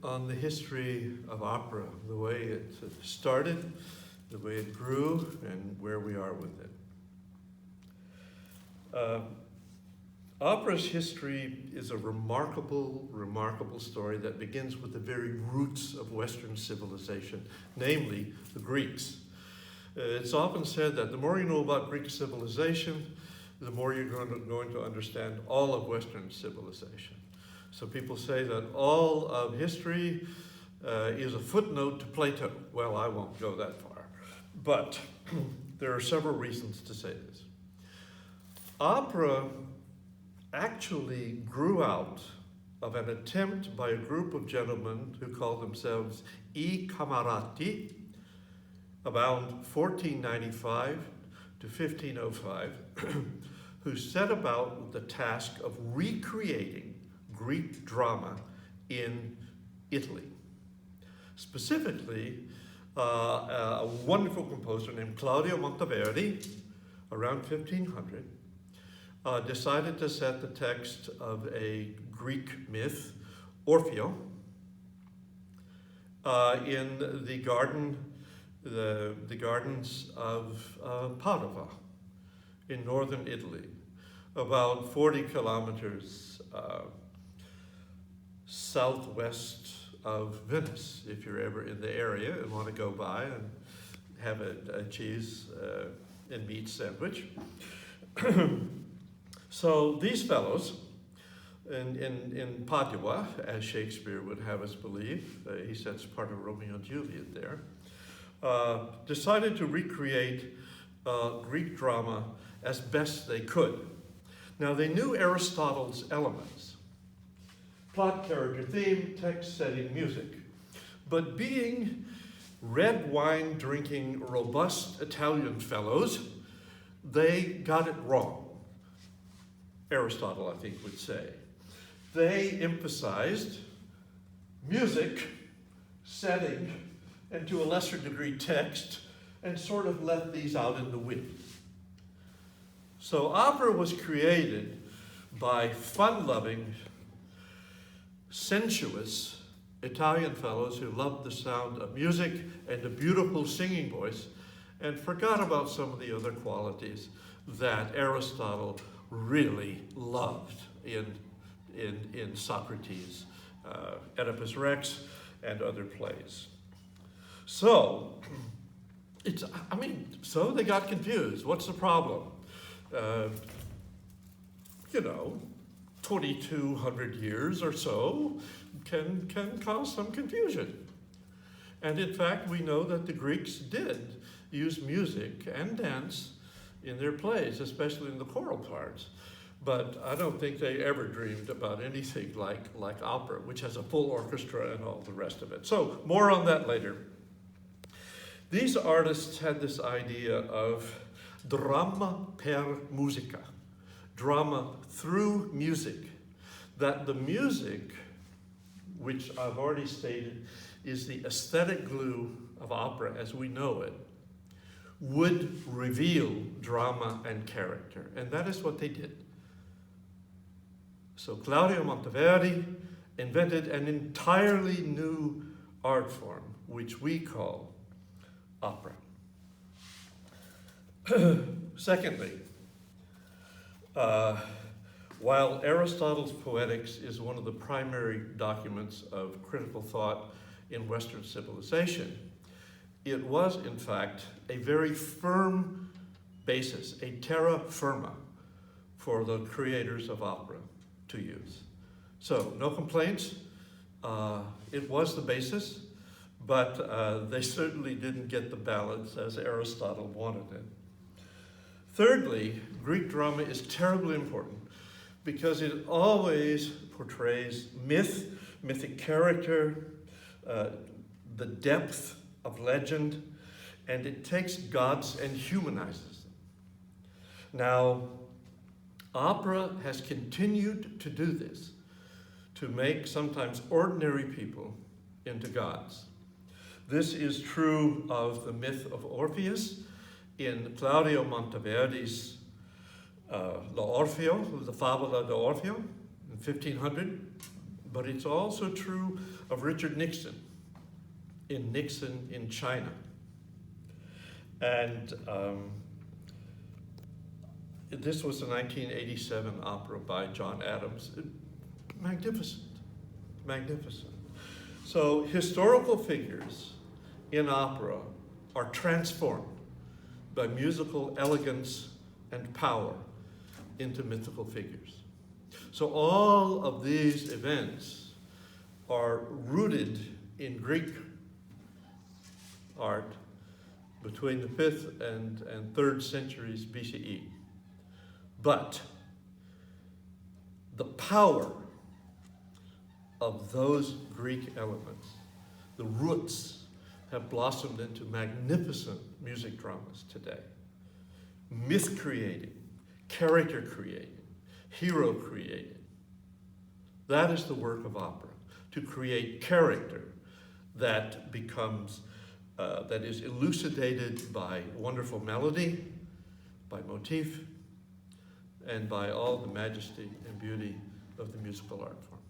on the history of opera, the way it started, the way it grew, and where we are with it. Opera's history is a remarkable, remarkable story that begins with the very roots of Western civilization, namely the Greeks. It's often said that the more you know about Greek civilization, the more you're going to understand all of Western civilization. So people say that all of history is a footnote to Plato. Well, I won't go that far, but there are several reasons to say this. Opera actually grew out of an attempt by a group of gentlemen who called themselves I Camerati, about 1495 to 1505, who set about with the task of recreating Greek drama in Italy. Specifically, a wonderful composer named Claudio Monteverdi, around 1500, decided to set the text of a Greek myth, Orfeo, in the gardens of Padova in northern Italy, about 40 kilometers southwest of Venice, if you're ever in the area and want to go by and have a cheese and meat sandwich. So these fellows in Padua, as Shakespeare would have us believe, he sets part of Romeo and Juliet there, decided to recreate Greek drama as best they could. Now they knew Aristotle's elements: plot, character, theme, text, setting, music. But being red wine drinking, robust Italian fellows, they got it wrong. Aristotle, I think, would say. They emphasized music, setting, and to a lesser degree text, and sort of left these out in the wind. So opera was created by fun-loving, sensuous Italian fellows who loved the sound of music and a beautiful singing voice and forgot about some of the other qualities that Aristotle really loved in Socrates, Oedipus Rex, and other plays. So, so they got confused. What's the problem? 2,200 years or so can cause some confusion. And in fact, we know that the Greeks did use music and dance in their plays, especially in the choral parts. But I don't think they ever dreamed about anything like opera, which has a full orchestra and all the rest of it. So more on that later. These artists had this idea of drama per musica, drama through music, that the music, which I've already stated is the aesthetic glue of opera as we know it, would reveal drama and character. And that is what they did. So Claudio Monteverdi invented an entirely new art form, which we call opera. Secondly, while Aristotle's Poetics is one of the primary documents of critical thought in Western civilization, it was, in fact, a very firm basis, a terra firma, for the creators of opera to use. So, no complaints. It was the basis, but they certainly didn't get the balance as Aristotle wanted it. Thirdly, Greek drama is terribly important because it always portrays mythic character, the depth of legend, and it takes gods and humanizes them. Now, opera has continued to do this, to make sometimes ordinary people into gods. This is true of the myth of Orpheus in Claudio Monteverdi's L'Orfeo, the Favola d'Orfeo, in 1500. But it's also true of Richard Nixon in China. And this was a 1987 opera by John Adams. Magnificent, magnificent. So historical figures in opera are transformed by musical elegance and power into mythical figures. So all of these events are rooted in Greek art between the 5th and 3rd centuries BCE. But the power of those Greek elements, the roots, have blossomed into magnificent music dramas today. Myth creating, character creating, hero creating. That is the work of opera, to create character that becomes, that is elucidated by wonderful melody, by motif, and by all the majesty and beauty of the musical art form.